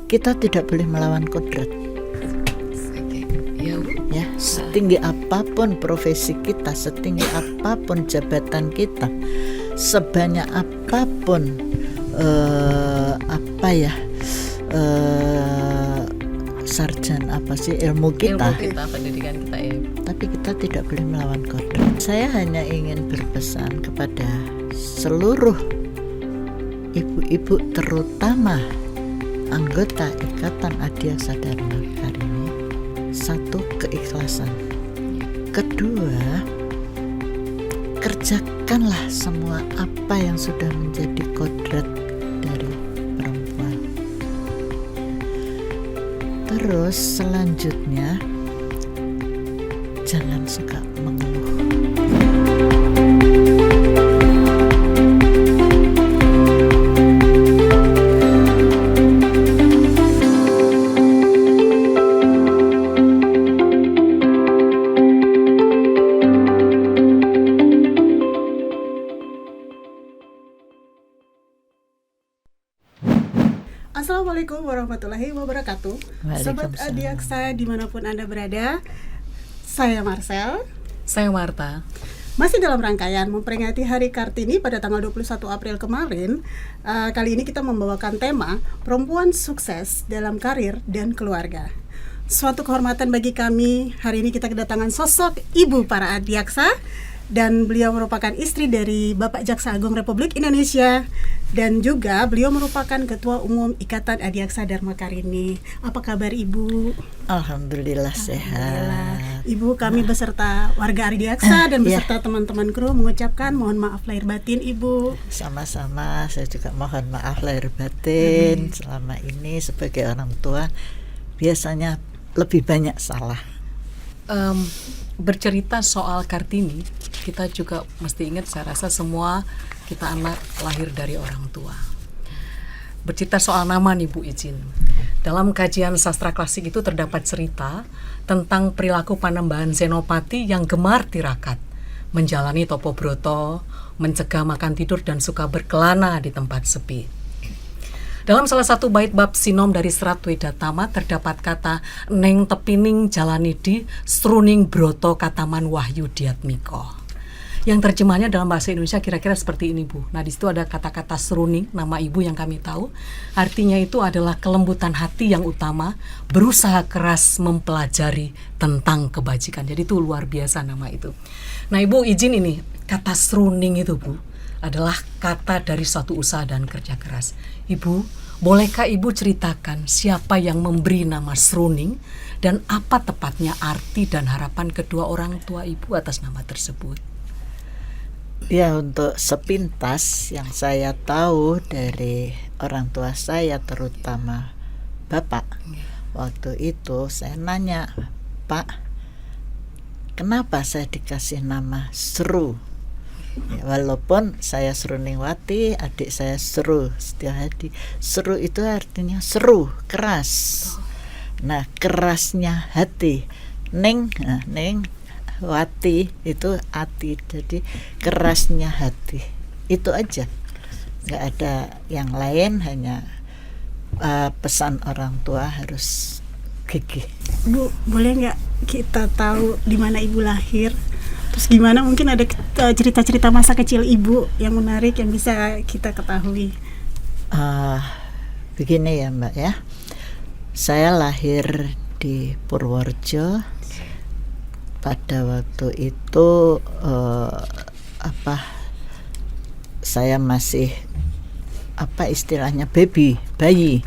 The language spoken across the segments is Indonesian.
kita tidak boleh melawan kodrat. Ya, setinggi apapun profesi kita, setinggi apapun jabatan kita, sebanyak apapun sarjana ilmu kita, pendidikan kita ya. Tapi kita tidak boleh melawan kodrat. Saya hanya ingin berpesan kepada seluruh ibu-ibu, terutama anggota Ikatan Adiaksa Dharma Karini. Satu, keikhlasan. Kedua, kerjakanlah semua apa yang sudah menjadi kodrat dari perempuan. Terus selanjutnya, jangan suka mengeluh. Assalamualaikum warahmatullahi wabarakatuh. Sobat Adiaksa dimanapun Anda berada, saya Marcel. Saya Marta. Masih dalam rangkaian memperingati Hari Kartini pada tanggal 21 April kemarin. Kali ini kita membawakan tema Perempuan Sukses dalam Karir dan Keluarga. Suatu kehormatan bagi kami, hari ini kita kedatangan sosok ibu para adiaksa, dan beliau merupakan istri dari Bapak Jaksa Agung Republik Indonesia, dan juga beliau merupakan Ketua Umum Ikatan Adiaksa Dharma Karini. Apa kabar Ibu? Alhamdulillah sehat. Ibu, kami beserta warga Adiaksa dan beserta teman-teman kru mengucapkan mohon maaf lahir batin Ibu. Sama-sama, saya juga mohon maaf lahir batin. Selama ini sebagai orang tua biasanya lebih banyak salah. Bercerita soal Kartini, kita juga mesti ingat, saya rasa semua kita anak lahir dari orang tua. Bercerita soal nama nih Bu, izin. Dalam kajian sastra klasik itu terdapat cerita tentang perilaku Panembahan Senopati yang gemar tirakat, menjalani topo broto, mencegah makan tidur dan suka berkelana di tempat sepi. Dalam salah satu bait bab sinom dari Serat Wedatama terdapat kata neng tepining jalanidi sruning broto kataman wahyu diatmiko. Yang terjemahnya dalam bahasa Indonesia kira-kira seperti ini Bu. Nah di situ ada kata-kata sruning, nama ibu yang kami tahu. Artinya itu adalah kelembutan hati yang utama, berusaha keras mempelajari tentang kebajikan. Jadi itu luar biasa nama itu. Nah Ibu izin ini, kata sruning itu Bu adalah kata dari suatu usaha dan kerja keras. Ibu, bolehkah Ibu ceritakan siapa yang memberi nama sruning dan apa tepatnya arti dan harapan kedua orang tua Ibu atas nama tersebut? Ya, untuk sepintas yang saya tahu dari orang tua saya, terutama Bapak, waktu itu saya nanya, Pak, kenapa saya dikasih nama Seru? Ya, walaupun saya Sruningwati, adik saya Seru Setiawati. Seru itu artinya seru, keras. Nah, kerasnya hati. Neng Wati itu hati, jadi kerasnya hati. Itu aja. Nggak ada yang lain, hanya pesan orang tua harus gigih. Bu, boleh nggak kita tahu di mana Ibu lahir? Terus gimana, mungkin ada cerita-cerita masa kecil Ibu yang menarik yang bisa kita ketahui? Begini ya Mbak ya, saya lahir di Purworejo. Pada waktu itu saya masih istilahnya bayi.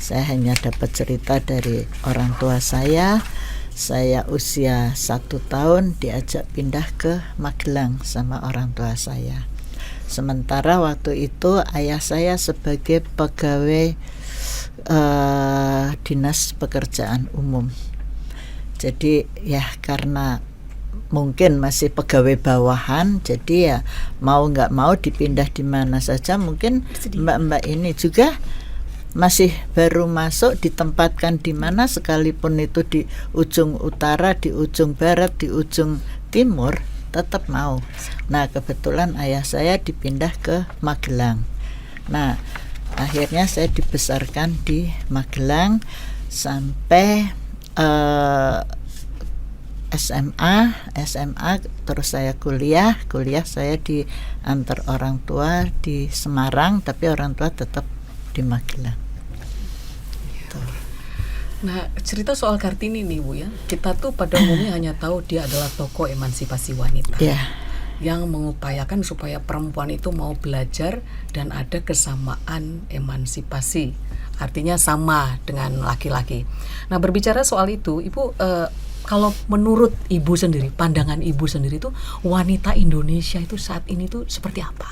Saya hanya dapat cerita dari orang tua saya. Saya usia 1 tahun diajak pindah ke Magelang sama orang tua saya. Sementara waktu itu ayah saya sebagai pegawai dinas pekerjaan umum. Jadi ya karena mungkin masih pegawai bawahan, jadi ya mau nggak mau dipindah di mana saja. Mungkin mbak-mbak ini juga masih baru masuk, ditempatkan di mana sekalipun itu di ujung utara, di ujung barat, di ujung timur, tetap mau. Nah kebetulan ayah saya dipindah ke Magelang. Nah akhirnya saya dibesarkan di Magelang sampai SMA terus saya kuliah saya diantar orang tua di Semarang, tapi orang tua tetap di Magelang. Nah, cerita soal Kartini nih Bu ya, kita tuh pada umumnya hanya tahu dia adalah tokoh emansipasi wanita yang mengupayakan supaya perempuan itu mau belajar dan ada kesamaan emansipasi, artinya sama dengan laki-laki. Nah, berbicara soal itu, Ibu, kalau menurut Ibu sendiri, pandangan Ibu sendiri itu wanita Indonesia itu saat ini tuh seperti apa?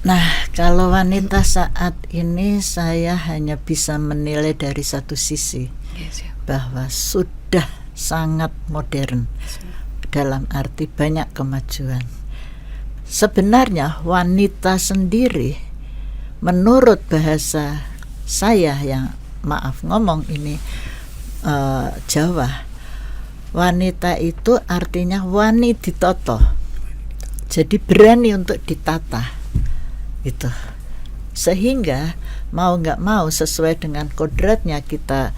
Nah, kalau wanita saat ini saya hanya bisa menilai dari satu sisi, bahwa sudah sangat modern, dalam arti banyak kemajuan. Sebenarnya wanita sendiri, menurut bahasa saya yang maaf ngomong ini Jawa, wanita itu artinya wani ditoto, jadi berani untuk ditata. Itu sehingga mau nggak mau sesuai dengan kodratnya kita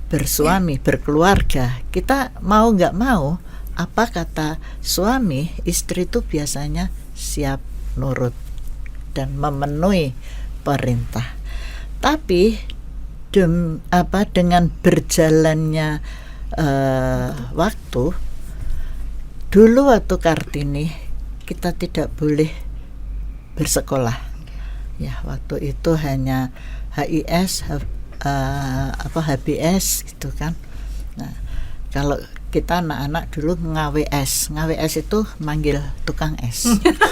bersuami, berkeluarga, kita mau nggak mau apa kata suami, istri itu biasanya siap nurut dan memenuhi perintah. Tapi dengan berjalannya waktu, dulu waktu Kartini kita tidak boleh bersekolah. Ya, waktu itu hanya HIS, HBS gitu kan. Nah, kalau kita anak-anak dulu ngaWS itu manggil tukang es. Gitu.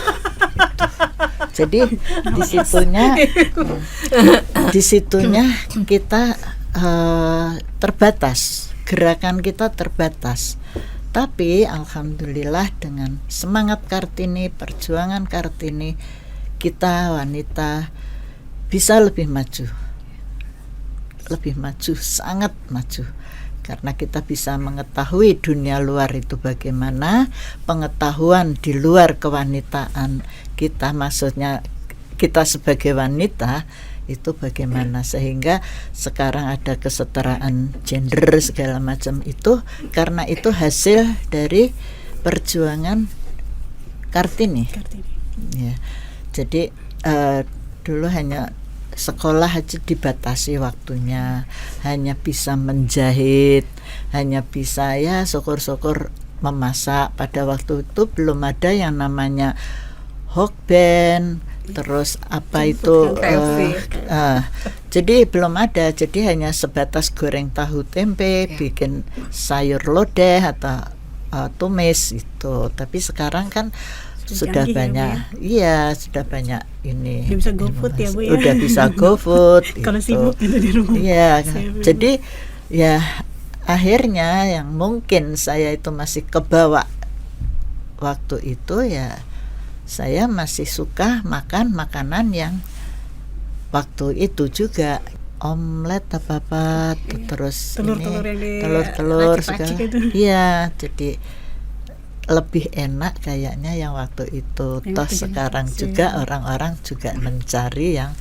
Jadi di situnya kita terbatas, gerakan kita terbatas. Tapi alhamdulillah dengan semangat Kartini, perjuangan Kartini, kita wanita bisa lebih maju, sangat maju, karena kita bisa mengetahui dunia luar itu bagaimana, pengetahuan di luar kewanitaan kita, maksudnya kita sebagai wanita itu bagaimana, sehingga sekarang ada kesetaraan gender segala macam itu, karena itu hasil dari perjuangan Kartini. Ya, jadi dulu hanya sekolah aja dibatasi waktunya, hanya bisa menjahit, hanya bisa ya syukur-syukur memasak. Pada waktu itu belum ada yang namanya hokben, terus apa itu jadi belum ada, jadi hanya sebatas goreng tahu tempe, bikin sayur lodeh atau tumis itu. Tapi sekarang kan sudah banyak, sudah banyak ini. Bisa GoFood ya Bu ya. Udah bisa GoFood. Kalau sibuk gitu di rumah. Iya, jadi ya akhirnya yang mungkin saya itu masih kebawa waktu itu, ya saya masih suka makan makanan yang waktu itu juga omelet apa terus telur segala. Iya, jadi lebih enak kayaknya yang waktu itu. Toh sekarang juga orang-orang juga mencari yang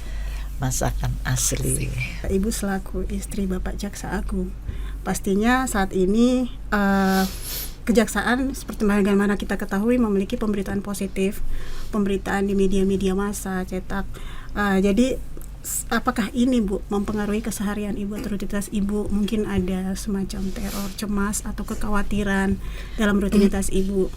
masakan asli. Ibu selaku istri Bapak Jaksa Agung, pastinya saat ini Kejaksaan seperti bagaimana kita ketahui memiliki pemberitaan positif, pemberitaan di media-media massa, cetak. Jadi apakah ini Bu mempengaruhi keseharian Ibu atau rutinitas Ibu? Mungkin ada semacam teror, cemas atau kekhawatiran dalam rutinitas Ibu?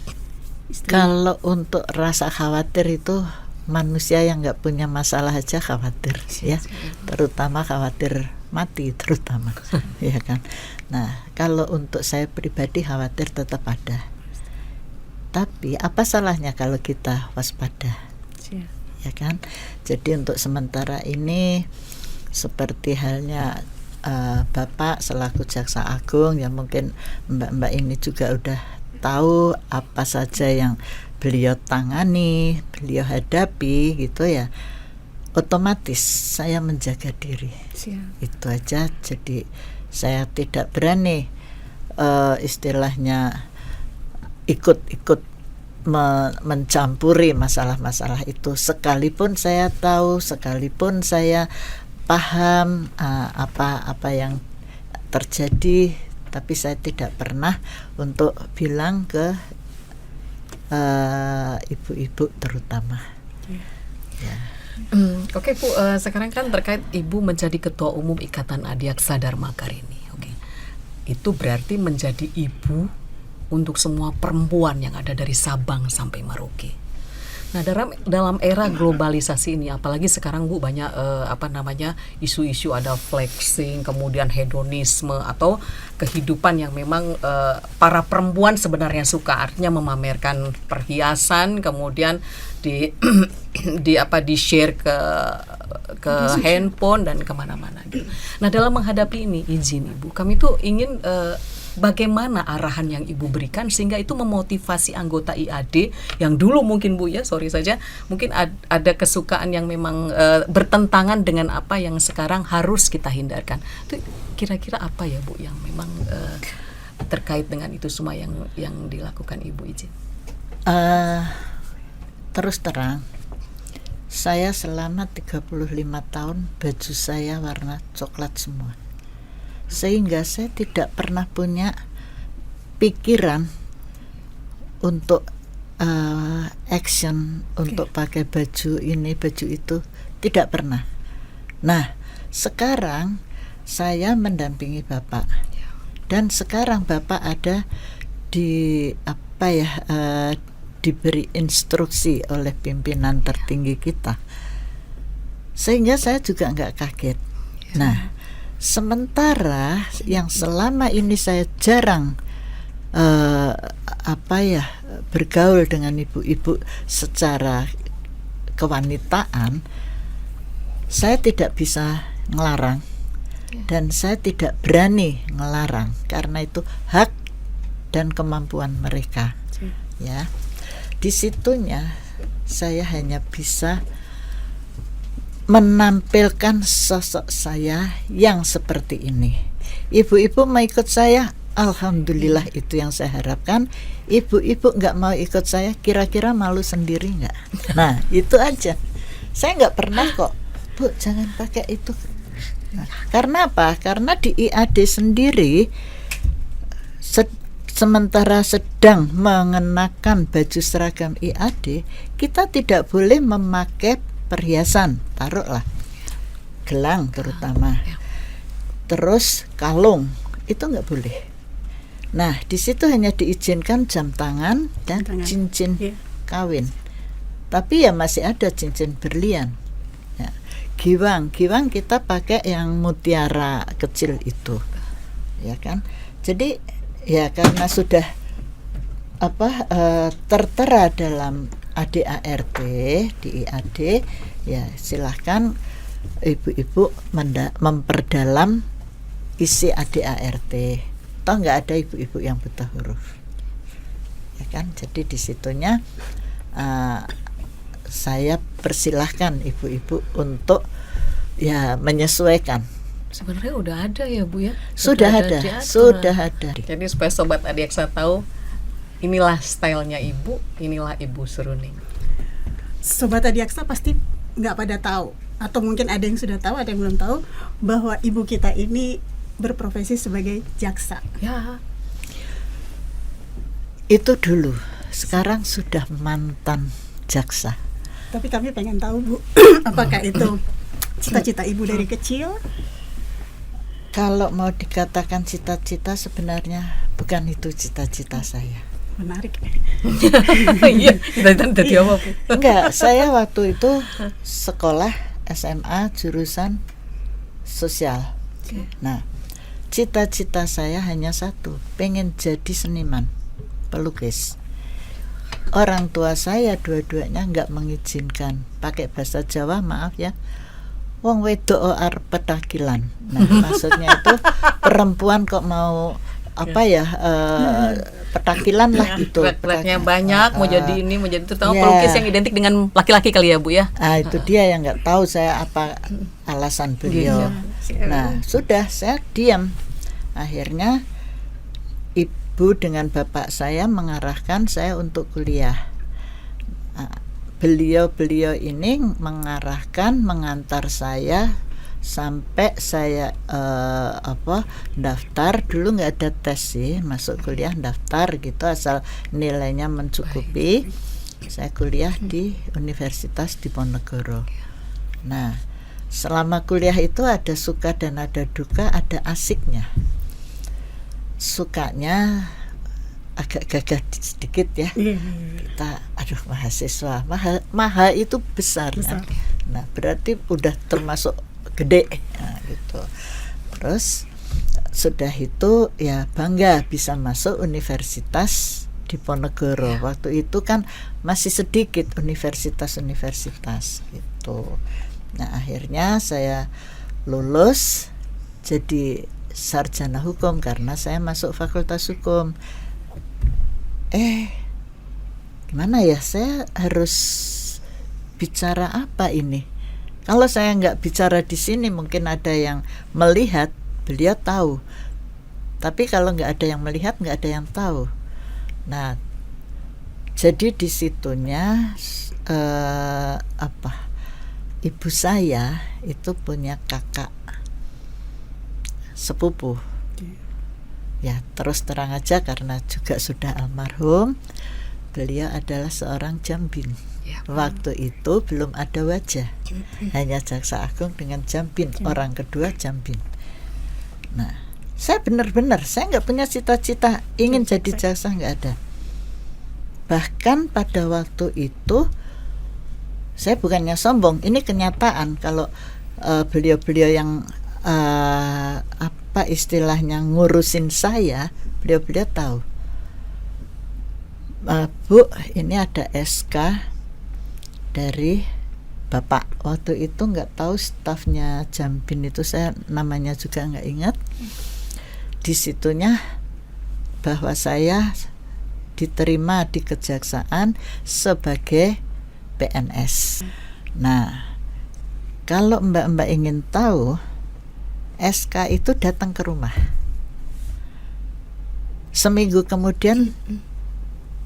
Kalau untuk rasa khawatir itu manusia yang nggak punya masalah aja khawatir, ya, terutama khawatir mati terutama, ya kan. Nah, kalau untuk saya pribadi khawatir tetap ada. Tapi apa salahnya kalau kita waspada, ya kan? Jadi untuk sementara ini seperti halnya Bapak selaku Jaksa Agung, ya mungkin Mbak-mbak ini juga udah tahu apa saja yang beliau tangani, beliau hadapi gitu ya. Otomatis saya menjaga diri. Itu aja. Jadi saya tidak berani istilahnya ikut mencampuri masalah-masalah itu, sekalipun saya tahu, sekalipun saya paham apa yang terjadi, tapi saya tidak pernah untuk bilang ke ibu-ibu terutama. Ya. Oke Bu, sekarang kan terkait Ibu menjadi Ketua Umum Ikatan Adiaksa Dharma Karini. Oke, itu berarti menjadi ibu untuk semua perempuan yang ada dari Sabang sampai Merauke. Nah, dalam era globalisasi ini, apalagi sekarang Bu banyak isu-isu, ada flexing, kemudian hedonisme atau kehidupan yang memang para perempuan sebenarnya suka, artinya memamerkan perhiasan, kemudian di share ke handphone dan kemana-mana gitu. Nah, dalam menghadapi ini, izin Ibu, kami tuh ingin bagaimana arahan yang Ibu berikan sehingga itu memotivasi anggota IAD yang dulu mungkin Bu ya, sorry saja, mungkin ada kesukaan yang memang bertentangan dengan apa yang sekarang harus kita hindarkan. Itu kira-kira apa ya Bu yang memang terkait dengan itu semua yang dilakukan Ibu, izin? Terus terang, saya selama 35 tahun baju saya warna coklat semua. Sehingga saya tidak pernah punya pikiran untuk action untuk pakai baju ini, baju itu, tidak pernah. Nah, sekarang saya mendampingi Bapak, dan sekarang Bapak ada diberi instruksi oleh pimpinan tertinggi kita, sehingga saya juga nggak kaget. Nah, sementara yang selama ini saya jarang bergaul dengan ibu-ibu secara kewanitaan, saya tidak bisa ngelarang dan saya tidak berani ngelarang karena itu hak dan kemampuan mereka. Ya, di situnya saya hanya bisa menampilkan sosok saya yang seperti ini. Ibu-ibu mau ikut saya, alhamdulillah, itu yang saya harapkan. Ibu-ibu nggak mau ikut saya, kira-kira malu sendiri nggak? Nah, itu aja. Saya nggak pernah kok, Bu, jangan pakai itu. Nah, karena apa? Karena di IAD sendiri sementara sedang mengenakan baju seragam IAD, kita tidak boleh memakai perhiasan, taruhlah gelang terutama, terus kalung, itu nggak boleh. Nah, di situ hanya diizinkan jam tangan dan cincin kawin, tapi ya masih ada cincin berlian. Ya. Giwang kita pakai yang mutiara kecil itu, ya kan. Jadi ya karena sudah tertera dalam ADART di IAD, ya silahkan ibu-ibu memperdalam isi ADART. Toh nggak ada ibu-ibu yang buta huruf, ya kan. Jadi di situnya saya persilahkan ibu-ibu untuk ya menyesuaikan. Sebenarnya udah ada ya Bu ya? Sudah ada. Jadi supaya Sobat Adiaksa tahu, inilah stylenya Ibu, inilah Ibu Suruning. Sobat Adiaksa pasti nggak pada tahu, atau mungkin ada yang sudah tahu, ada yang belum tahu, bahwa ibu kita ini berprofesi sebagai jaksa. Ya. Itu dulu, sekarang sudah mantan jaksa. Tapi kami pengen tahu, Bu, apakah itu cita-cita ibu dari kecil? Kalau mau dikatakan cita-cita, sebenarnya bukan itu cita-cita saya. Menarik. Iya, cita-cita jadi apa, Bu? Enggak, saya waktu itu sekolah SMA jurusan sosial. Nah, cita-cita saya hanya satu, pengen jadi seniman, pelukis. Orang tua saya dua-duanya enggak mengizinkan. Pakai bahasa Jawa, maaf ya, wong wedok arep petakilan. Nah, maksudnya itu perempuan kok mau petakilan lah gitu. Plek-pleknya banyak, mau jadi ini, mau jadi itu, tahu pelukis yang identik dengan laki-laki kali ya, Bu ya. Itu dia yang nggak tahu saya apa alasan beliau. Nah, sudah saya diam. Akhirnya ibu dengan bapak saya mengarahkan saya untuk kuliah. beliau ini mengarahkan, mengantar saya sampai saya daftar. Dulu nggak ada tes sih, masuk kuliah daftar gitu, asal nilainya mencukupi. Saya kuliah di Universitas Diponegoro. Nah, selama kuliah itu ada suka dan ada duka, ada asiknya. Sukanya agak gagah sedikit ya. Kita mahasiswa, maha itu besar. Nah, berarti udah termasuk gede, nah, gitu. Terus sudah itu ya bangga bisa masuk Universitas Diponegoro. Waktu itu kan masih sedikit universitas gitu. Nah, akhirnya saya lulus jadi sarjana hukum karena saya masuk Fakultas Hukum. Gimana ya, saya harus bicara apa ini? Kalau saya nggak bicara di sini, mungkin ada yang melihat, beliau tahu. Tapi kalau nggak ada yang melihat, nggak ada yang tahu. Nah, jadi di situnya ibu saya itu punya kakak sepupu. Ya, terus terang aja karena juga sudah almarhum, beliau adalah seorang jambin. Waktu itu belum ada wajah, hanya jaksa agung dengan jambin, orang kedua jambin. Nah, saya benar-benar saya nggak punya cita-cita ingin jadi jaksa, nggak ada. Bahkan pada waktu itu saya bukannya sombong, ini kenyataan. Kalau beliau-beliau yang istilahnya ngurusin saya, beliau-beliau tahu. Bu, ini ada SK dari Bapak. Waktu itu nggak tahu stafnya Jambin itu, saya namanya juga nggak ingat. Di situnya bahwa saya diterima di kejaksaan sebagai PNS. Nah, kalau mbak-mbak ingin tahu, SK itu datang ke rumah. Seminggu kemudian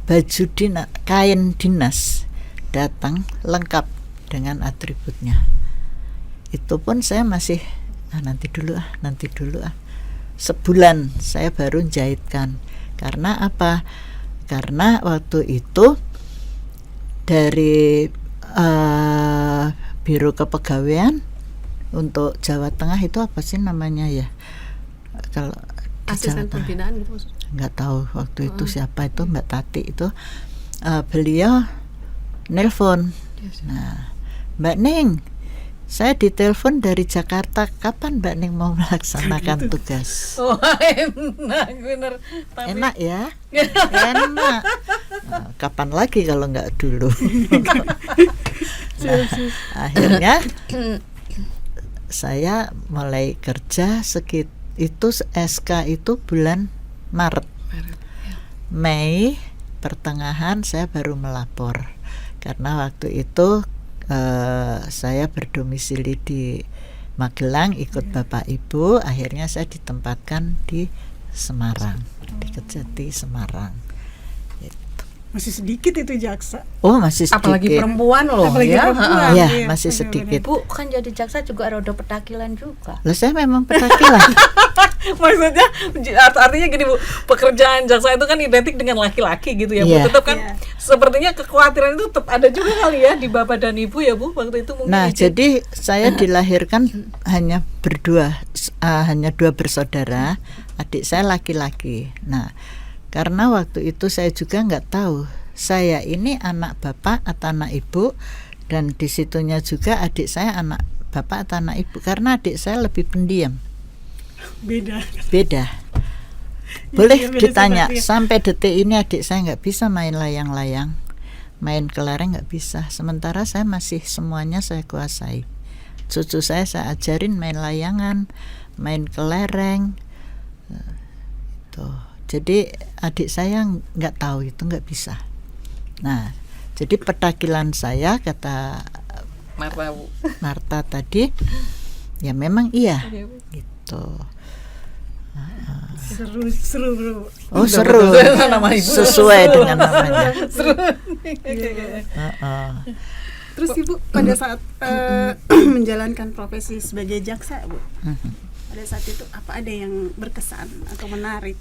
baju dinas, kain dinas datang lengkap dengan atributnya. Itu pun saya masih nanti dulu. Sebulan saya baru jahitkan. Karena apa? Karena waktu itu dari Biro Kepegawaian untuk Jawa Tengah itu apa sih namanya ya? Kalau asisten pembinaan gitu maksudnya? Nggak tahu waktu itu siapa itu, Mbak Tati itu, beliau nelpon. Nah, Mbak Ning, saya ditelepon dari Jakarta, kapan Mbak Ning mau melaksanakan tugas? Oh, enak bener. Enak ya? Enak. Nah, kapan lagi kalau nggak dulu? Nah, akhirnya saya mulai kerja itu SK itu bulan Maret. Mei pertengahan saya baru melapor karena waktu itu saya berdomisili di Magelang ikut bapak ibu, akhirnya saya ditempatkan di Semarang, di Kejati Semarang. Masih sedikit itu jaksa. Oh, masih sedikit. Apalagi perempuan loh. Apalagi ya. perempuan. Ya, Iya, masih sedikit. Bu, kan jadi jaksa juga roda petakilan juga. Lah saya memang petakilan. Maksudnya artinya gini Bu, pekerjaan jaksa itu kan identik dengan laki-laki gitu ya Bu. Iya. Tetap kan sepertinya kekhawatiran itu tetap ada juga kali ya di Bapak dan Ibu ya Bu waktu itu mungkin. Nah, jadi saya dilahirkan hanya berdua, hanya dua bersaudara, adik saya laki-laki. Nah, karena waktu itu saya juga nggak tahu saya ini anak bapak atau anak ibu, dan disitunya juga adik saya anak bapak atau anak ibu, karena adik saya lebih pendiam. Beda. Boleh Beda ditanya, seperti. sampai detik ini adik saya nggak bisa main layang-layang, main kelereng nggak bisa. Sementara saya masih semuanya saya kuasai. Cucu saya ajarin main layangan, main kelereng. Tuh. Jadi adik saya nggak tahu itu, nggak bisa. Nah, jadi petakilan saya, kata Marta tadi, ya memang iya gitu. Seru. Oh seru, Nama ibu. sesuai dengan namanya. Terus Ibu pada saat menjalankan profesi sebagai jaksa, Bu, pada saat itu apa ada yang berkesan atau menarik?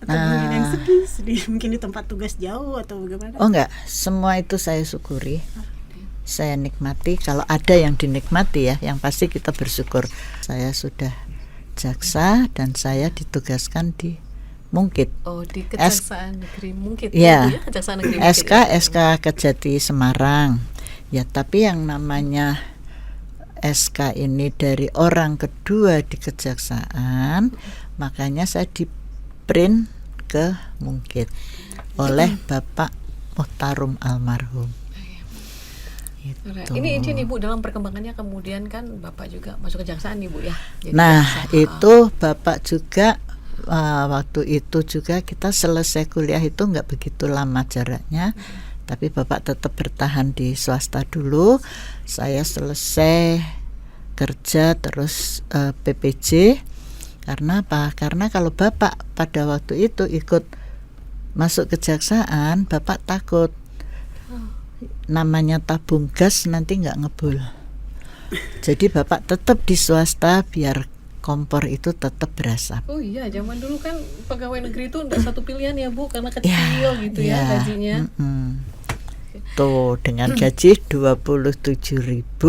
Atau mungkin yang sedih, mungkin di tempat tugas jauh atau bagaimana? Oh enggak, semua itu saya syukuri, saya nikmati. Kalau ada yang dinikmati ya, yang pasti kita bersyukur. Saya sudah jaksa dan saya ditugaskan di Mungkit. Oh, di Kejaksaan Negeri Mungkit. Ya, Bu, Kejaksaan Negeri Mungkit. SK Kejati Semarang. Ya, tapi yang namanya SK ini dari orang kedua di kejaksaan, makanya saya di print ke Mungkit oleh Bapak Muhtarum almarhum. Gitu. Ini izin Ibu, dalam perkembangannya kemudian kan Bapak juga masuk kejaksaan Ibu ya. Jadi Nah, jaksa. itu Bapak juga waktu itu juga kita selesai kuliah itu nggak begitu lama jaraknya, tapi Bapak tetap bertahan di swasta dulu. Saya selesai kerja terus PPJ. Karena apa? Karena kalau Bapak pada waktu itu ikut masuk kejaksaan, Bapak takut namanya tabung gas nanti nggak ngebul. Jadi Bapak tetap di swasta biar kompor itu tetap berasap. Oh iya, zaman dulu kan pegawai negeri itu enggak satu pilihan ya Bu, karena kecil gitu ya gajinya. Tuh dengan gaji 27.300.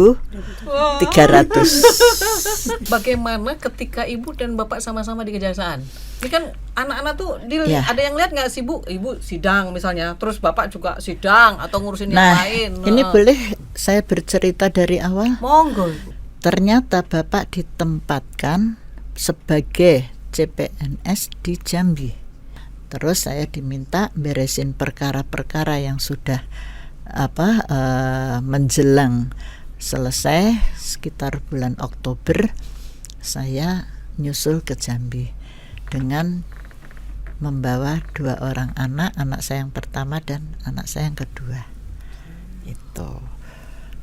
Bagaimana ketika Ibu dan Bapak sama-sama di kejaksaan? Ini kan anak-anak tuh ada yang lihat nggak sih Bu? Ibu sidang misalnya, terus Bapak juga sidang atau ngurusin yang lain. Ini boleh saya bercerita dari awal? Monggo Ibu. Ternyata Bapak ditempatkan sebagai CPNS di Jambi. Terus saya diminta beresin perkara-perkara yang sudah menjelang selesai sekitar bulan Oktober. Saya nyusul ke Jambi dengan membawa 2 orang anak saya yang pertama dan anak saya yang kedua. Itu.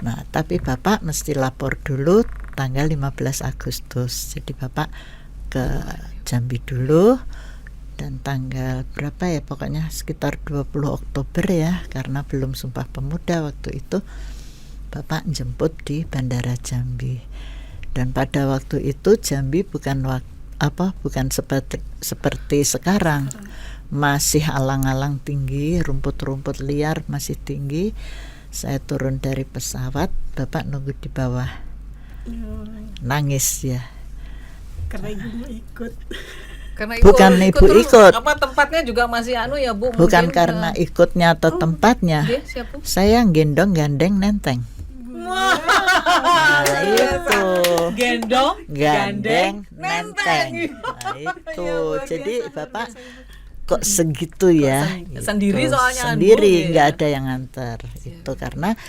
Nah, tapi Bapak mesti lapor dulu tanggal 15 Agustus. Jadi Bapak ke Jambi dulu dan tanggal berapa ya, pokoknya sekitar 20 Oktober ya, karena belum Sumpah Pemuda waktu itu, Bapak jemput di Bandara Jambi. Dan pada waktu itu Jambi bukan seperti sekarang, masih alang-alang tinggi, rumput-rumput liar masih tinggi. Saya turun dari pesawat, Bapak nunggu di bawah, nangis ya. Karena Ibu ikut. Karena Bukan Ibu ikut. Apa tempatnya juga masih ya Bu? Bukan karena ikutnya atau tempatnya. Dia siapa? Saya gendong gandeng nenteng. Nah, itu Gendong, gandeng nenteng. Nah, itu. Jadi Bapak kok segitu ya? Sendiri Gitu. soalnya Sendiri, nggak ada yang nganter. Itu karena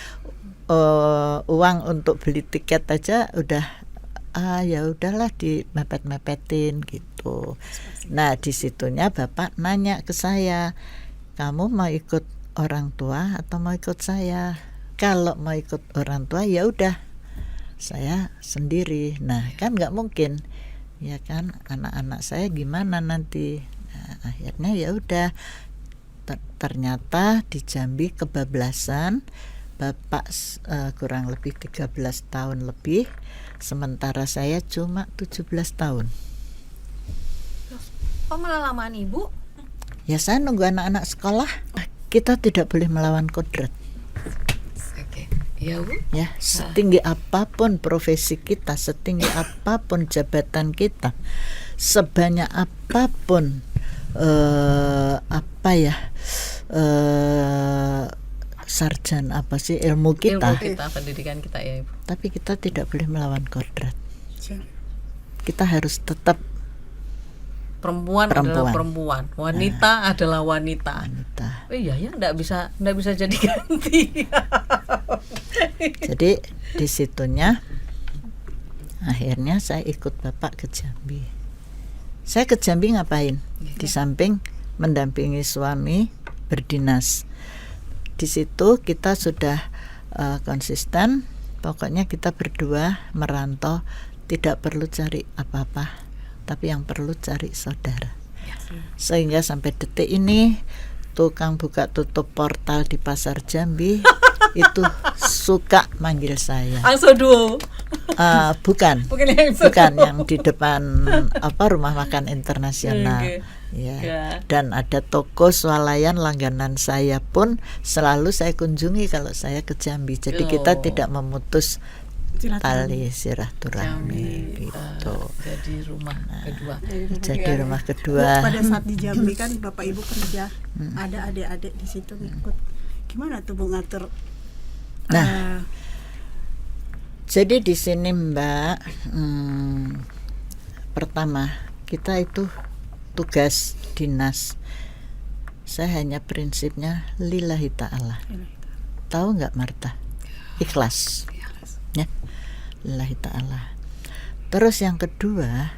uang untuk beli tiket aja udah ya udahlah dimepet-mepetin gitu. Nah, disitunya Bapak nanya ke saya, kamu mau ikut orang tua atau mau ikut saya? Kalau mau ikut orang tua ya udah saya sendiri. Nah, kan nggak mungkin ya kan, anak-anak saya gimana nanti. Nah, akhirnya ya udah. Ternyata di Jambi kebablasan. Bapak kurang lebih 13 tahun lebih, sementara saya cuma 17 tahun. Kok malah lamaan Ibu? Ya saya nunggu anak-anak sekolah. Kita tidak boleh melawan kodrat. Oke. Iya Bu. Ya, setinggi apapun profesi kita, setinggi apapun jabatan kita, sebanyak apapun sarjana ilmu kita, pendidikan kita ya Ibu. tapi kita tidak boleh melawan kodrat. Kita harus tetap Perempuan adalah perempuan, wanita adalah wanita. Oh iya ya, enggak bisa jadi ganti. Jadi disitunya akhirnya saya ikut Bapak ke Jambi. Saya ke Jambi ngapain? Di samping mendampingi suami berdinas. Di situ kita sudah konsisten, pokoknya kita berdua merantau, tidak perlu cari apa-apa, tapi yang perlu cari saudara. Sehingga sampai detik ini tukang buka tutup portal di Pasar Jambi itu suka manggil saya. Angso Duo. Bukan yang di depan Rumah Makan Internasional. Oke. Ya. Dan ada toko swalayan langganan saya pun selalu saya kunjungi kalau saya ke Jambi. Jadi kita tidak memutus tali silaturahmi gitu. Jadi rumah kedua. Jadi rumah kedua. Pada saat di Jambi kan Bapak Ibu kerja, ada adik-adik di situ ngikut. Gimana tuh Bu ngatur? Jadi di sini Mbak, pertama kita itu tugas dinas. Saya hanya prinsipnya lillahi ta'ala. Tahu nggak Marta? Ikhlas. Ya, lillahi ta'ala. Terus yang kedua,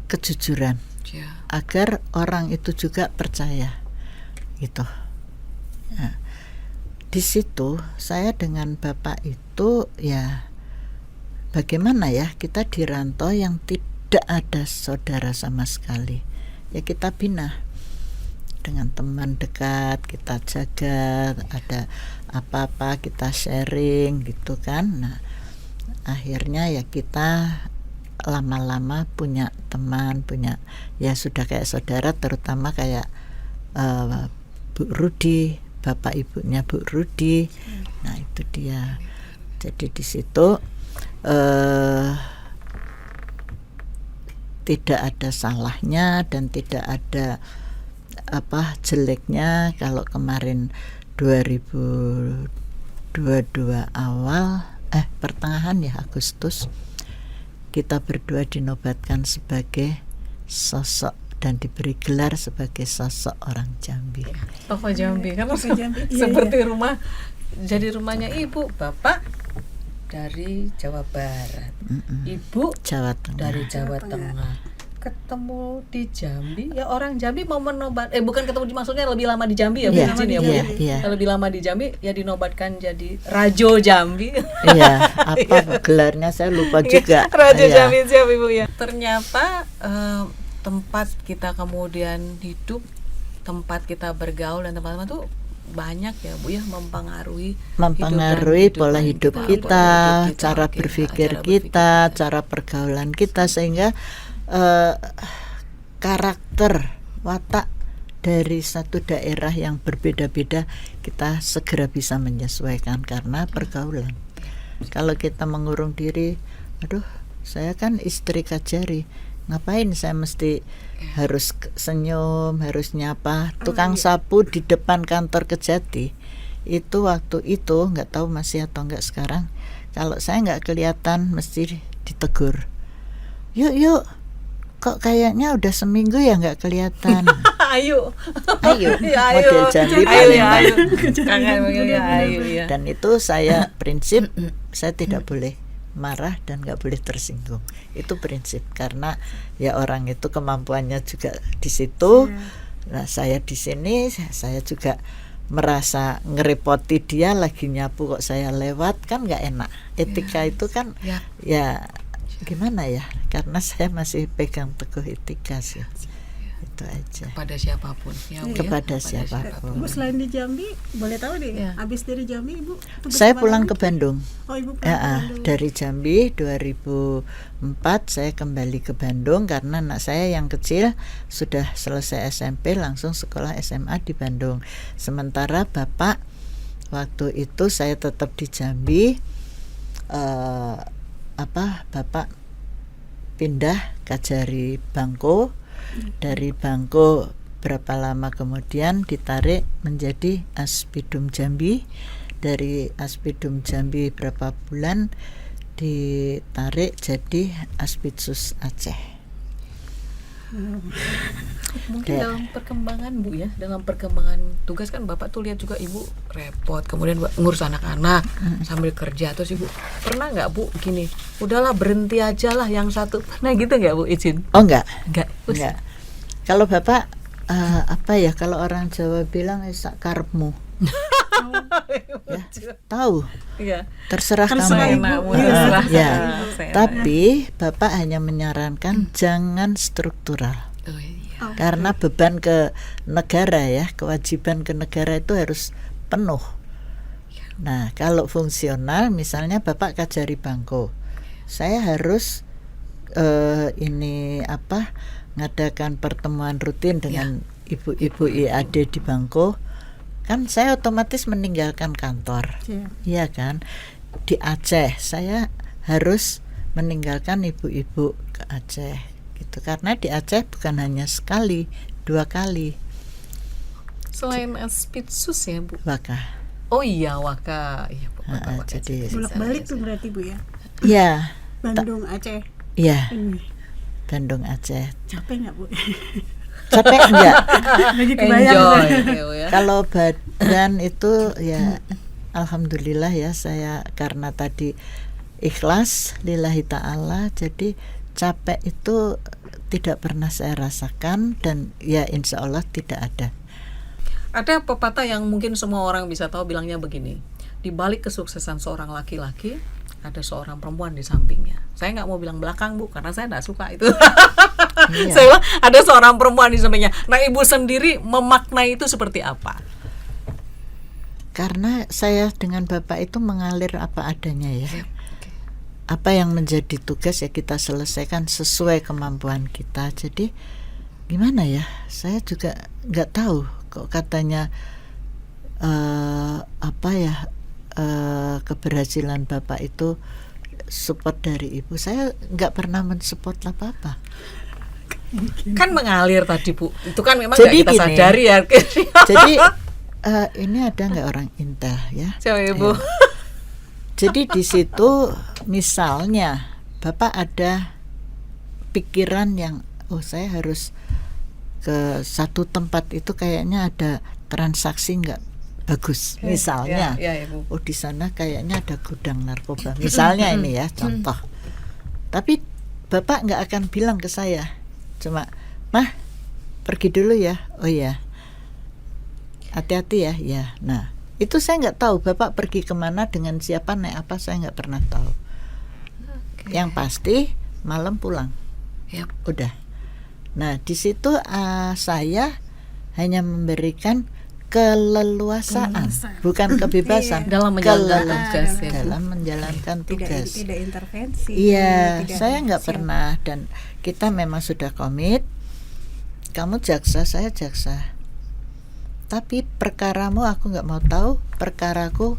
kejujuran, agar orang itu juga percaya, gitu. Nah, di situ saya dengan Bapak itu ya, bagaimana ya, kita di rantau yang tidak ada saudara sama sekali. Ya kita bina dengan teman dekat, kita jaga, ada apa-apa kita sharing gitu kan. Nah, akhirnya ya kita lama-lama punya teman, punya ya sudah kayak saudara, terutama kayak Bu Rudi, bapak ibunya Bu Rudi. Nah, itu dia. Jadi di situ tidak ada salahnya dan tidak ada jeleknya kalau kemarin 2022 awal pertengahan ya Agustus kita berdua dinobatkan sebagai sosok dan diberi gelar sebagai sosok orang Jambi. Tokoh Jambi kan Jambi. seperti rumah, jadi rumahnya ibu, bapak dari Jawa Barat, ibu Jawa Tengah. dari Jawa Tengah. Ketemu di Jambi, ya orang Jambi mau menobat, bukan ketemu, maksudnya lebih lama di Jambi ya, Bu Iya, Izin ya, Bu. iya. Lebih lama di Jambi ya dinobatkan jadi Rajo Jambi. Iya, gelarnya saya lupa juga. Rajo Iya. Jambi siap Ibu ya. Ternyata tempat kita kemudian hidup, tempat kita bergaul dan teman-teman tuh banyak ya Bu ya, mempengaruhi pola hidup kita, cara berpikir kita, cara pergaulan kita, sehingga karakter watak dari satu daerah yang berbeda-beda kita segera bisa menyesuaikan karena pergaulan. Kalau kita mengurung diri, aduh saya kan istri Kajari, ngapain saya mesti harus senyum, harus nyapa. Tukang sapu di depan kantor Kejati itu waktu itu, nggak tahu masih atau nggak sekarang, kalau saya nggak kelihatan mesti ditegur, yuk kok kayaknya udah seminggu ya nggak kelihatan. Ayo Model Jambi paling ayo. Dan itu saya prinsip, saya tidak boleh marah dan nggak boleh tersinggung. Itu prinsip, karena ya orang itu kemampuannya juga di situ. Nah, saya di sini saya juga merasa ngerepoti dia lagi nyapu kok saya lewat, kan nggak enak. Etika itu kan ya gimana ya, karena saya masih pegang teguh etika sih. Itu aja. Kepada siapapun ya, Bu, kepada ya? siapapun. Bu, selain di Jambi, boleh tahu nih, habis dari Jambi Ibu saya pulang ke Bandung. Oh, Ibu pulang ke Bandung. Dari Jambi 2004 saya kembali ke Bandung karena anak saya yang kecil sudah selesai SMP langsung sekolah SMA di Bandung. Sementara bapak waktu itu saya tetap di Jambi. Bapak pindah Kajari Bangko. Dari Bangko berapa lama kemudian ditarik menjadi Aspidum Jambi. Dari Aspidum Jambi berapa bulan ditarik jadi Aspidsus Aceh. Mungkin dalam perkembangan Bu ya, dalam perkembangan tugas kan Bapak tuh lihat juga Ibu repot, kemudian ngurus anak-anak sambil kerja, terus Ibu pernah nggak Bu gini, udahlah berhenti aja lah yang satu, nah gitu nggak Bu izin? Oh enggak. Kalau Bapak kalau orang Jawa bilang sak karepmu. Ya, tahu. Terserah kamu. Ibu. Tapi Bapak hanya menyarankan jangan struktural. Oh, iya. Karena beban ke negara ya, kewajiban ke negara itu harus penuh. Nah, kalau fungsional misalnya Bapak Kajari Bangko, saya harus ngadakan pertemuan rutin dengan ibu-ibu IAD di Bangko, kan saya otomatis meninggalkan kantor. Iya kan? Di Aceh saya harus meninggalkan ibu-ibu ke Aceh gitu, karena di Aceh bukan hanya sekali, 2 kali. Selain Aspitsus ya Bu. Waka. Oh iya Waka. Iya, Bu. Waka. Jadi Bolak-balik tuh berarti Bu ya. ya, Bandung Aceh. ya Ini. Bandung Aceh. Capek nggak Bu? Capek enggak? Lagi kebayang. Enjoy ya, Bu, ya. Kalau badan itu ya alhamdulillah ya, saya karena tadi ikhlas lillahi ta'ala, jadi capek itu tidak pernah saya rasakan, dan ya insya Allah tidak ada. Ada pepatah yang mungkin semua orang bisa tahu, bilangnya begini: di balik kesuksesan seorang laki-laki ada seorang perempuan di sampingnya. Saya nggak mau bilang belakang Bu, karena saya nggak suka itu. Iya. Saya bilang ada seorang perempuan di sampingnya. Nah, Ibu sendiri memaknai itu seperti apa? Karena saya dengan Bapak itu mengalir apa adanya ya. Apa yang menjadi tugas ya kita selesaikan sesuai kemampuan kita. Jadi gimana ya, saya juga nggak tahu kok katanya keberhasilan Bapak itu support dari Ibu. Saya nggak pernah mensupport apa-apa. Kan mengalir tadi Bu, itu kan memang Jadi nggak kita gini, sadari ya. Jadi ini ada nggak orang Intel ya? Coba Ibu. Jadi di situ misalnya Bapak ada pikiran yang saya harus ke satu tempat itu, kayaknya ada transaksi nggak bagus misalnya. Ya, Ibu. Di sana kayaknya ada gudang narkoba misalnya, ini ya contoh. Tapi Bapak nggak akan bilang ke saya, cuma Mah pergi dulu ya. Oh ya, hati-hati ya. Ya, nah itu saya nggak tahu Bapak pergi kemana, dengan siapa, naik apa, saya nggak pernah tahu. Yang pasti malam pulang. Yap. Udah. Nah di situ saya hanya memberikan keleluasaan, bukan kebebasan. Dalam menjalankan tugas ya, Bu. Dalam menjalankan tugas. Tidak intervensi. Iya, tidak saya nggak siap. pernah, dan kita memang sudah komit. Kamu jaksa, saya jaksa. Tapi perkaramu aku nggak mau tahu, perkaraku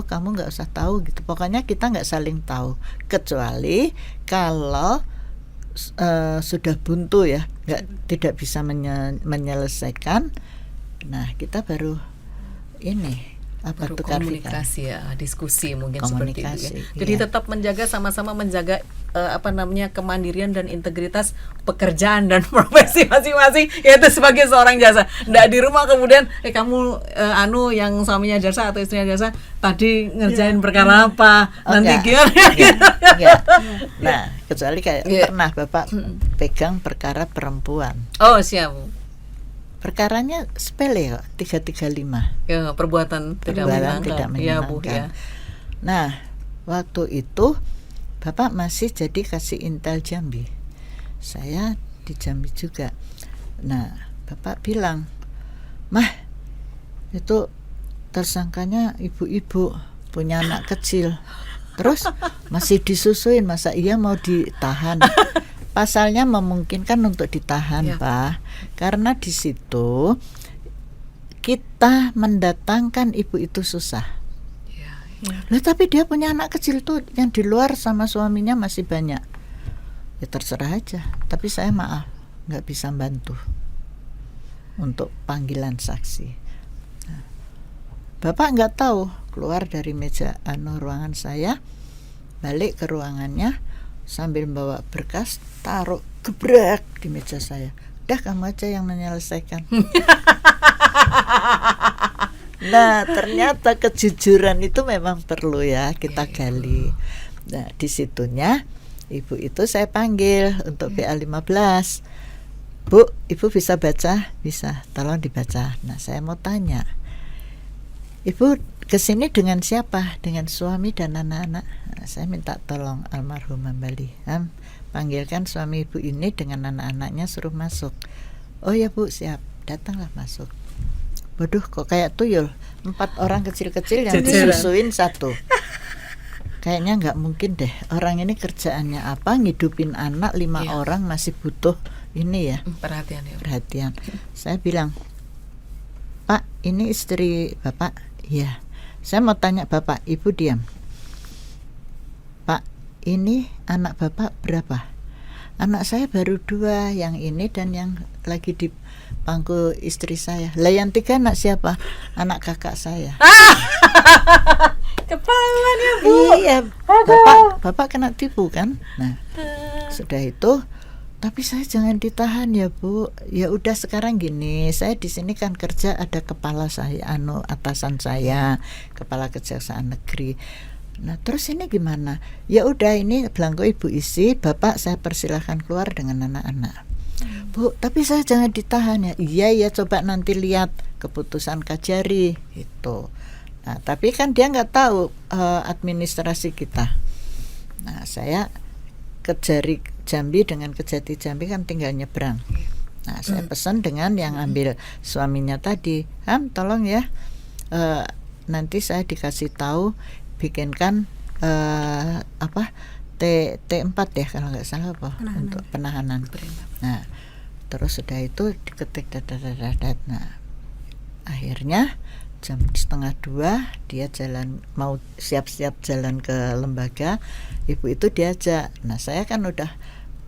kamu nggak usah tahu gitu. Pokoknya kita nggak saling tahu, kecuali kalau sudah buntu ya, tidak bisa menyelesaikan. Nah kita baru Baru tukar komunikasi ya, diskusi mungkin Komunikasi, seperti itu ya. Jadi iya. tetap sama-sama menjaga kemandirian dan integritas pekerjaan dan profesi masing-masing, yaitu sebagai seorang jasa. Nggak di rumah kemudian kamu yang suaminya jasa atau istrinya jasa tadi ngerjain perkara apa, nanti gimana? Enggak. Nah, kecuali kayak pernah Bapak pegang perkara perempuan. Oh, siap. Perkaranya sepele kok, 335. Ya, perbuatan tidak menyenangkan. Ya, Bu, ya. Nah, waktu itu Bapak masih jadi kasih Intel Jambi. Saya di Jambi juga. Nah, Bapak bilang, "Mah, itu tersangkanya ibu-ibu punya anak kecil. Terus masih disusuin, masa iya mau ditahan?" Pasalnya memungkinkan untuk ditahan, ya. Pak. Karena di situ kita mendatangkan ibu itu susah. Ya. Lah tapi dia punya anak kecil tuh yang di luar sama suaminya masih banyak. Ya terserah aja. Tapi saya maaf, nggak bisa bantu untuk panggilan saksi. Nah, Bapak nggak tahu, keluar dari meja ruangan saya, balik ke ruangannya sambil bawa berkas, taruh gebrak di meja saya. Udah kamu aja yang menyelesaikan. Nah ternyata kejujuran itu memang perlu ya kita gali. Nah di situnya ibu itu saya panggil untuk BA15. Bu, ibu bisa baca? Bisa, tolong dibaca. Nah saya mau tanya, Ibu kesini dengan siapa? Dengan suami dan anak-anak. Nah, saya minta tolong almarhum Mbali, panggilkan suami ibu ini dengan anak-anaknya, suruh masuk. Oh ya Bu, siap. Datanglah masuk. Waduh, kok kayak tuyul, 4 orang kecil-kecil yang disusuin satu. Kayaknya nggak mungkin deh, orang ini kerjaannya apa, ngidupin anak 5 orang masih butuh ini ya, perhatian. Saya bilang, Pak, ini istri Bapak? Iya. Saya mau tanya Bapak, Ibu diam. Pak, ini anak Bapak berapa? Anak saya baru 2, yang ini dan yang lagi di pangku istri saya. Lah yang 3 anak siapa? Anak kakak saya. Ketahuan ya Bu. Iya, Bapak kena tipu kan? Nah, sudah itu, tapi saya jangan ditahan ya Bu. Ya udah sekarang gini, saya di sini kan kerja, ada kepala saya, atasan saya, kepala kejaksaan negeri. Nah terus ini gimana? Ya udah, ini belangko Ibu isi, Bapak saya persilahkan keluar dengan anak-anak. Bu, tapi saya jangan ditahan ya. Iya, coba nanti lihat keputusan Kajari itu. Nah, tapi kan dia nggak tahu administrasi kita. Nah, saya Kejari Jambi dengan Kejati Jambi kan tinggal nyebrang. Nah, saya pesan dengan yang ambil suaminya tadi, tolong ya, nanti saya dikasih tahu bikinkan T4 ya kalau nggak salah apa, untuk penahanan. Nah, terus sudah itu diketik dadat. Nah, akhirnya jam 1:30 dia jalan, mau siap-siap jalan ke lembaga. Ibu itu diajak. Nah, saya kan udah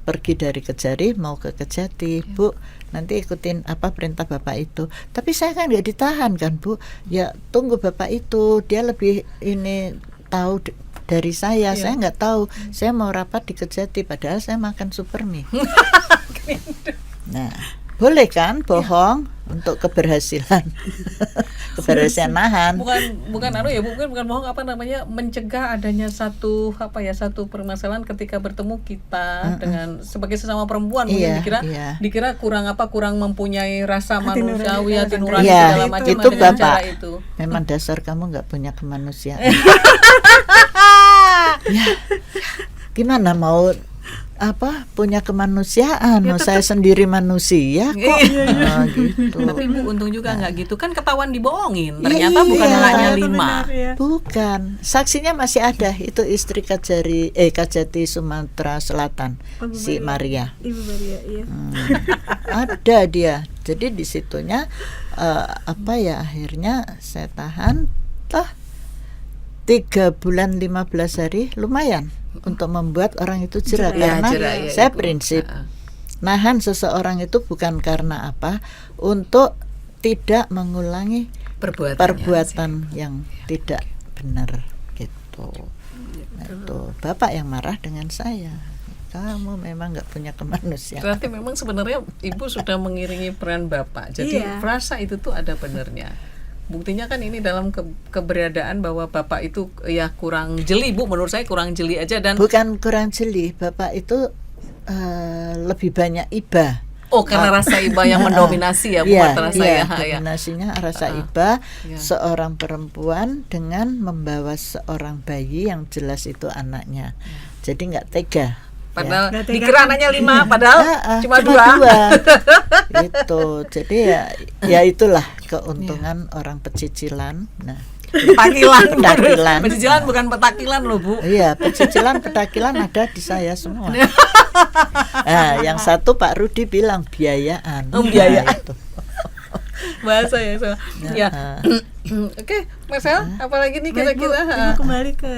pergi dari Kejari mau ke Kejati. Bu, nanti ikutin apa perintah Bapak itu. Tapi saya kan nggak ditahan kan Bu. Ya tunggu Bapak itu, dia lebih ini tahu dari saya. Saya nggak tahu. Saya mau rapat di Kejati padahal saya makan supermie. Nah, boleh kan bohong untuk keberhasilan. Keberhasilan nahan. Bukan bohong, mencegah adanya satu permasalahan ketika bertemu kita dengan sebagai sesama perempuan. Mungkin dikira kurang mempunyai rasa manusiawi, hati nurani segala macam. Itu Bapak itu. Memang dasar kamu nggak punya kemanusiaan. Ya, gimana mau punya kemanusiaan? Saya sendiri manusia kok. Gitu. Tapi Bu, untung juga nggak gitu kan, ketahuan dibohongin. Ternyata bukan anaknya 5. Bukan, saksinya masih ada. Itu istri Kajati Sumatera Selatan, si Maria. Ibu Maria, iya. Ada dia. Jadi di situnya akhirnya saya tahan 3 bulan 15 hari, lumayan untuk membuat orang itu jerak. Karena saya prinsip nahan seseorang itu bukan karena apa, untuk tidak mengulangi perbuatan yang tidak benar gitu. Nah, itu Bapak yang marah dengan saya. Kamu memang nggak punya kemanusiaan. Berarti memang sebenarnya Ibu sudah mengiringi peran Bapak. Jadi frasa itu tuh ada benernya. Buktinya kan ini dalam keberadaan bahwa Bapak itu ya kurang jeli, Bu. Menurut saya kurang jeli aja. Dan bukan kurang jeli, Bapak itu lebih banyak iba. Oh, karena rasa iba yang mendominasi ya, buat rasa dominasinya rasa iba. Seorang perempuan dengan membawa seorang bayi yang jelas itu anaknya. Jadi nggak tega. Padahal dikira anaknya 5, padahal cuma 2. Itu. Jadi ya itulah keuntungan orang pecicilan. Nah, petakilan. Pecicilan bukan petakilan loh, Bu. Iya, pecicilan, petakilan ada di saya semua. Nah, yang satu Pak Rudi bilang biayaan. Biayaan. Itu. Bahasa ya. Oke, Marcel, apalagi nih kira-kira? Ibu kembali ke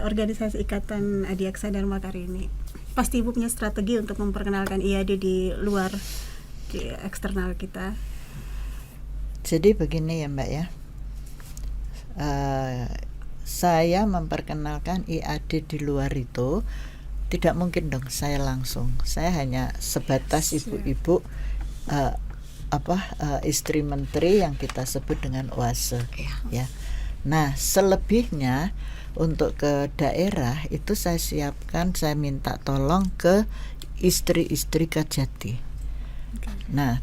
organisasi Ikatan Adiaksa Dharma Karini. Pasti Ibu punya strategi untuk memperkenalkan IAD di luar, di eksternal kita. Jadi begini ya Mbak ya, saya memperkenalkan IAD di luar itu tidak mungkin dong saya langsung. Saya hanya sebatas ibu-ibu istri menteri yang kita sebut dengan OASE ya. Nah, selebihnya untuk ke daerah itu saya siapkan, saya minta tolong ke istri-istri Kejati. Nah,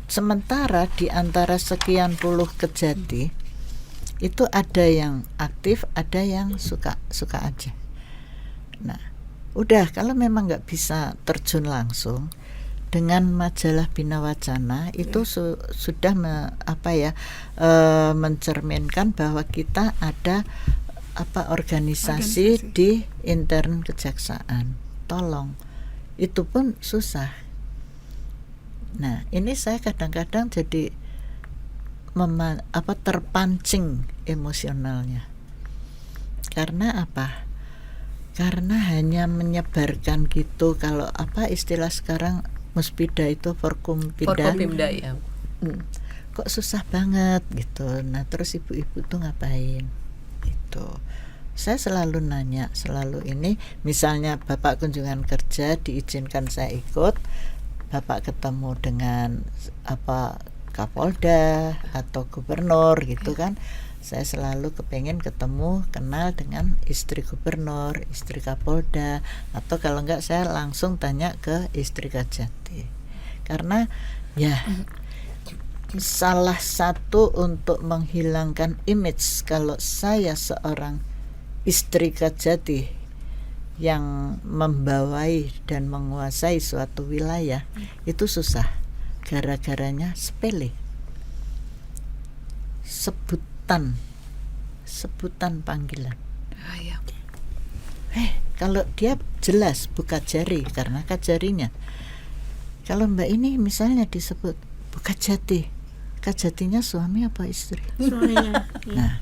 sementara di antara sekian puluh Kejati Itu ada yang aktif, ada yang suka aja. Nah, udah kalau memang nggak bisa terjun langsung, dengan majalah Bina Wacana itu sudah mencerminkan bahwa kita ada organisasi di intern kejaksaan. Tolong, itu pun susah. Nah, ini saya kadang-kadang jadi terpancing emosionalnya. Karena apa? Karena hanya menyebarkan gitu. Kalau istilah sekarang Muspida itu Forkompimda ya. Kok susah banget gitu. Nah, terus ibu-ibu tuh ngapain? Itu. Saya selalu nanya, ini misalnya Bapak kunjungan kerja diizinkan saya ikut, Bapak ketemu dengan Kapolda atau gubernur gitu kan, saya selalu kepengen kenal dengan istri gubernur, istri Kapolda, atau kalau enggak saya langsung tanya ke istri Kajati. Karena ya salah satu untuk menghilangkan image kalau saya seorang istri Kajati yang membawai dan menguasai suatu wilayah itu susah. Gara-garanya sepele, sebutan panggilan. Kalau dia jelas buka jari karena kajarinya. Kalau Mbak ini misalnya disebut buka jati, Kajatinya suami apa istri? Suaminya. Nah,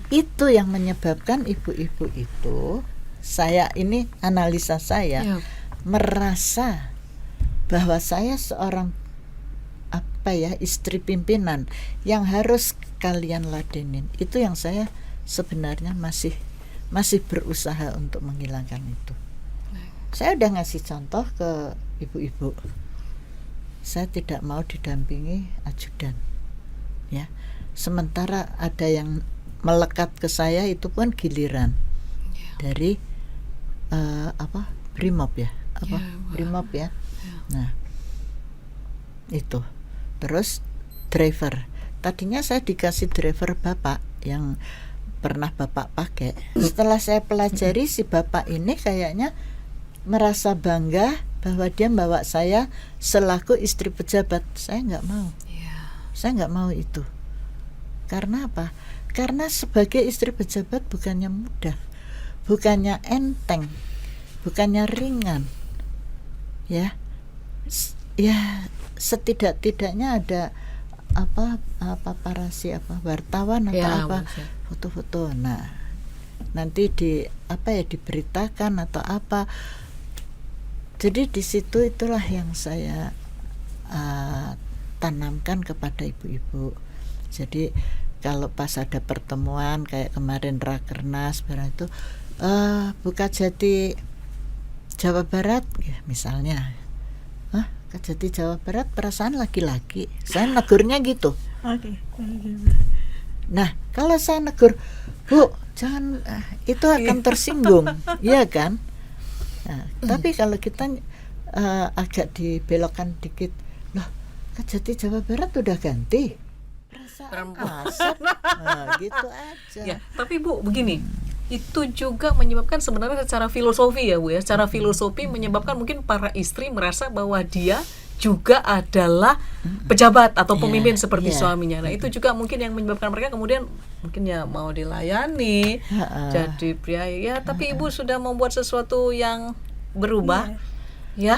itu yang menyebabkan ibu-ibu itu, saya ini analisa saya, merasa bahwa saya seorang istri pimpinan yang harus kalian ladenin. Itu yang saya sebenarnya masih berusaha untuk menghilangkan itu. Saya udah ngasih contoh ke ibu-ibu. Saya tidak mau didampingi ajudan. Ya. Sementara ada yang melekat ke saya itu pun giliran dari Brimob ya. Brimob ya. Nah, itu. Terus driver. Tadinya saya dikasih driver Bapak yang pernah Bapak pakai. Setelah saya pelajari, si Bapak ini kayaknya merasa bangga bahwa dia bawa saya selaku istri pejabat. Saya nggak mau. Saya nggak mau itu. Karena apa? Karena sebagai istri pejabat bukannya mudah, bukannya enteng, bukannya ringan. Ya setidak-tidaknya ada paparasi wartawan atau foto-foto. Nah, nanti diberitakan atau apa. Jadi di situ itulah yang saya tanamkan kepada ibu-ibu. Jadi kalau pas ada pertemuan kayak kemarin Rakernas itu buka jati Jawa Barat ya misalnya. Kajati Jawa Barat perasaan laki-laki. Saya negurnya gitu. Oke. Nah, kalau saya negur, Bu, jangan itu akan tersinggung, iya kan? Nah, tapi kalau kita agak dibelokkan dikit, loh, Kajati Jawa Barat udah ganti. Perasaan asap. Nah, gitu aja. Ya, tapi Bu, begini. Itu juga menyebabkan sebenarnya secara filosofi ya Bu ya, secara filosofi menyebabkan mungkin para istri merasa bahwa dia juga adalah pejabat atau pemimpin seperti suaminya. Nah, itu juga mungkin yang menyebabkan mereka kemudian mungkin ya mau dilayani jadi pria ya, tapi Ibu sudah membuat sesuatu yang berubah. Ya,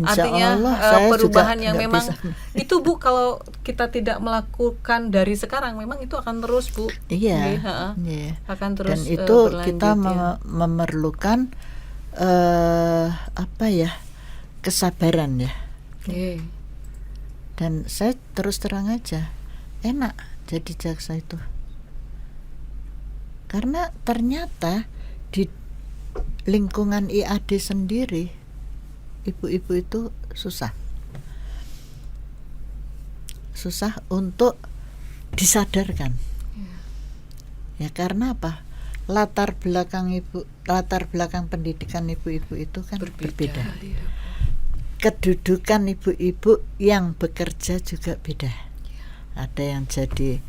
artinya perubahan yang memang itu Bu, kalau kita tidak melakukan dari sekarang memang itu akan terus Bu. Iya. Akan terus. Dan itu kita memerlukan kesabaran ya. Dan saya terus terang aja enak jadi jaksa itu, karena ternyata di lingkungan IAD sendiri ibu-ibu itu susah untuk disadarkan. Ya karena apa? Latar belakang pendidikan ibu-ibu itu kan berbeda. Kedudukan ibu-ibu yang bekerja juga beda. Ada yang jadi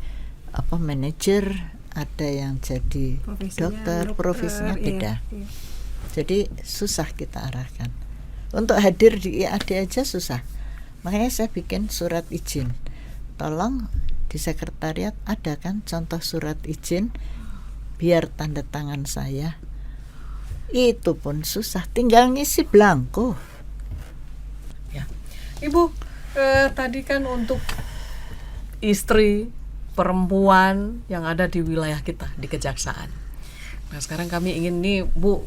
manajer, ada yang jadi dokter, profesinya iya, beda. iya. Jadi susah kita arahkan. Untuk hadir di IAD aja susah. Makanya saya bikin surat izin. Tolong di sekretariat ada kan contoh surat izin, biar tanda tangan saya. Itu pun susah, tinggal ngisi blanko. Ya. Ibu, tadi kan untuk istri perempuan yang ada di wilayah kita di Kejaksaan. Nah, sekarang kami ingin nih Bu,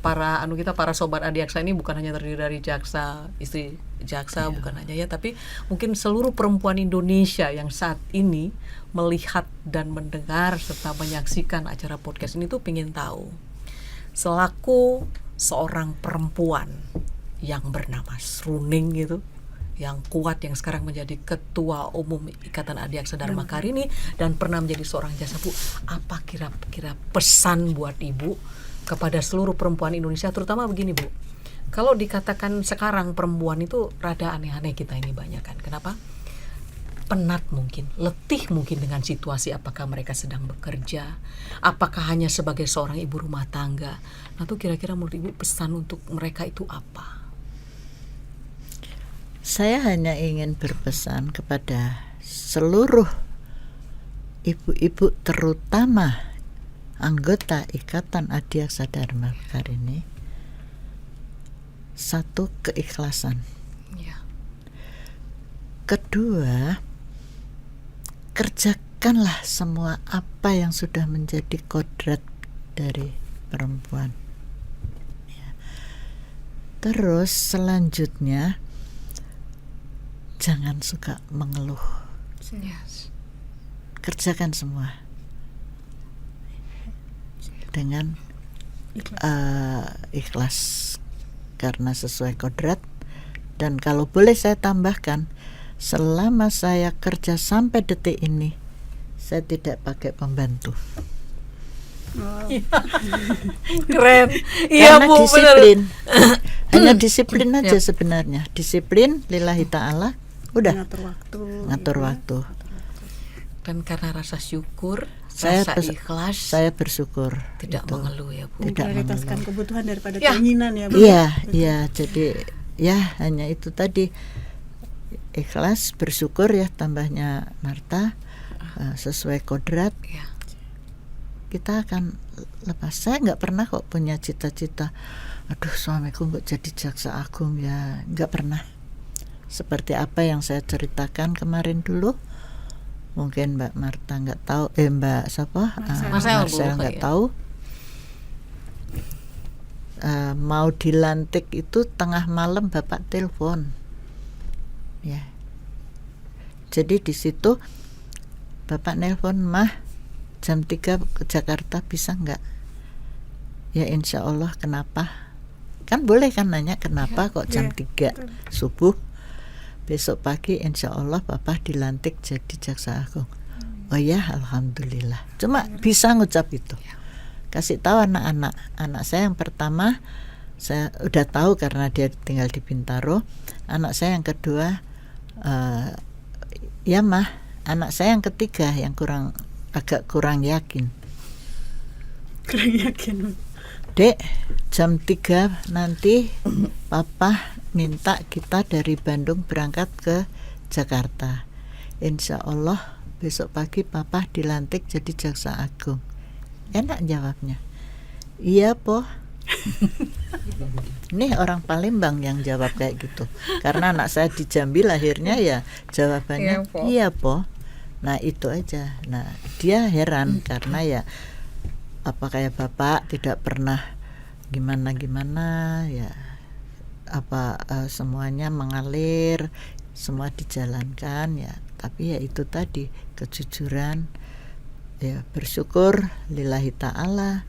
para sobat Adiaksa ini bukan hanya terdiri dari jaksa, istri jaksa, bukan hanya ya, tapi mungkin seluruh perempuan Indonesia yang saat ini melihat dan mendengar serta menyaksikan acara podcast ini tuh pengen tahu, selaku seorang perempuan yang bernama Sruning gitu, yang kuat, yang sekarang menjadi Ketua Umum Ikatan Adiaksa Dharma Karini dan pernah menjadi seorang jasa, Bu, apa kira-kira pesan buat Ibu kepada seluruh perempuan Indonesia, terutama begini Bu, kalau dikatakan sekarang perempuan itu rada aneh-aneh kita ini banyak kan, kenapa? Penat mungkin, letih mungkin dengan situasi, apakah mereka sedang bekerja, apakah hanya sebagai seorang ibu rumah tangga. Nah tuh kira-kira menurut Ibu pesan untuk mereka itu apa? Saya hanya ingin berpesan kepada seluruh ibu-ibu, terutama anggota Ikatan Adiaksa Dharma Karini, satu, keikhlasan. Ya. Kedua, kerjakanlah semua apa yang sudah menjadi kodrat dari perempuan. Ya. Terus selanjutnya, jangan suka mengeluh. Yes. Kerjakan semua dengan ikhlas karena sesuai kodrat. Dan kalau boleh saya tambahkan, selama saya kerja sampai detik ini, saya tidak pakai pembantu. Keren. Iya Karena Bu, disiplin. Hanya disiplin aja Yap. sebenarnya. Disiplin lillahi ta'ala, udah ngatur waktu. Dan karena rasa syukur, Saya rasa ikhlas, saya bersyukur. tidak Itu. mengeluh ya Bu. Tidak Memprioritaskan kebutuhan daripada Ya. keinginan ya Bu. Iya, jadi ya hanya itu tadi, ikhlas, bersyukur ya, tambahnya Marta, sesuai kodrat. Ya. Kita akan lepas. Saya nggak pernah kok punya cita-cita, aduh suamiku nggak jadi jaksa agung ya, nggak pernah. Seperti apa yang saya ceritakan kemarin dulu, mungkin Mbak Marta nggak tahu, Mbak siapa? Marcel nggak tahu. Mau dilantik itu tengah malam Bapak telepon, ya. Jadi di situ Bapak nelpon, Mah jam 3 ke Jakarta bisa nggak? Ya insya Allah. Kenapa? Kan boleh kan nanya kenapa kok jam 3 subuh. Besok pagi insya Allah Papa dilantik jadi jaksa agung. Oh ya, alhamdulillah. Cuma bisa ngucap itu. Kasih tahu anak-anak. Anak saya yang pertama saya udah tahu karena dia tinggal di Bintaro. Anak saya yang kedua, ya Mah. Anak saya yang ketiga yang agak kurang yakin. Dek, jam 3 nanti Papa minta kita dari Bandung berangkat ke Jakarta. Insya Allah besok pagi Papa dilantik jadi jaksa agung. Enak jawabnya. Iya Po. Nih orang Palembang yang jawab kayak gitu. Karena anak saya di Jambi lahirnya, ya jawabannya iya Po. Nah itu aja. Nah dia heran karena ya apa kayak Bapak tidak pernah gimana ya, apa semuanya mengalir, semua dijalankan ya. Tapi ya itu tadi, kejujuran, ya bersyukur lillahi ta'ala,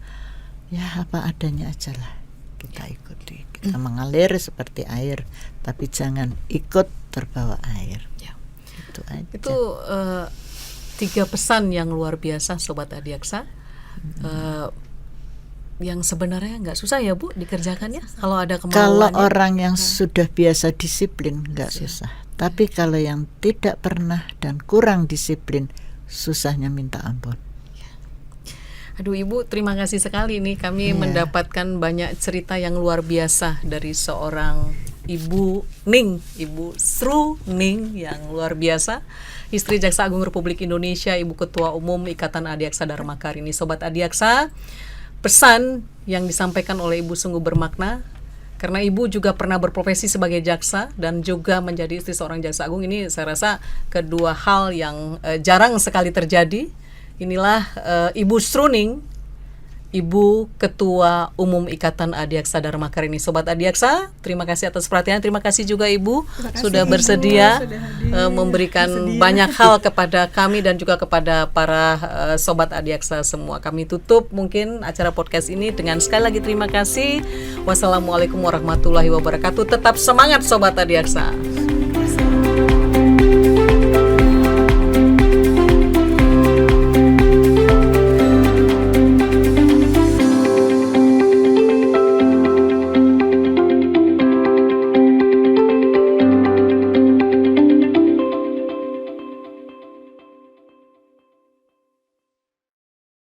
ya apa adanya aja lah kita ikuti. Kita mengalir seperti air, tapi jangan ikut terbawa air. Ya. Itu aja. Itu 3 pesan yang luar biasa Sobat Adiaksa, yang sebenarnya nggak susah ya Bu dikerjakannya kalau ada kemauannya. Kalau orang yang sudah biasa disiplin nggak susah. Tapi kalau yang tidak pernah dan kurang disiplin, susahnya minta ampun. Aduh Ibu, terima kasih sekali nih kami Iya. mendapatkan banyak cerita yang luar biasa dari seorang Ibu Ning, Ibu Sru Ning yang luar biasa, istri Jaksa Agung Republik Indonesia, Ibu Ketua Umum Ikatan Adiaksa Dharma Karini. Sobat Adiaksa, pesan yang disampaikan oleh Ibu sungguh bermakna, karena Ibu juga pernah berprofesi sebagai jaksa dan juga menjadi istri seorang jaksa agung. Ini saya rasa kedua hal yang jarang sekali terjadi. Inilah Ibu Sru Ning, Ibu Ketua Umum Ikatan Adiaksa Dharma Karini. Sobat Adiaksa, terima kasih atas perhatian. Terima kasih juga Ibu Terima kasih, sudah Ibu, bersedia sudah hadir, memberikan bersedia. banyak hal kepada kami dan juga kepada para Sobat Adiaksa semua. Kami tutup mungkin acara podcast ini dengan sekali lagi terima kasih. Wassalamualaikum warahmatullahi wabarakatuh. Tetap semangat Sobat Adiaksa.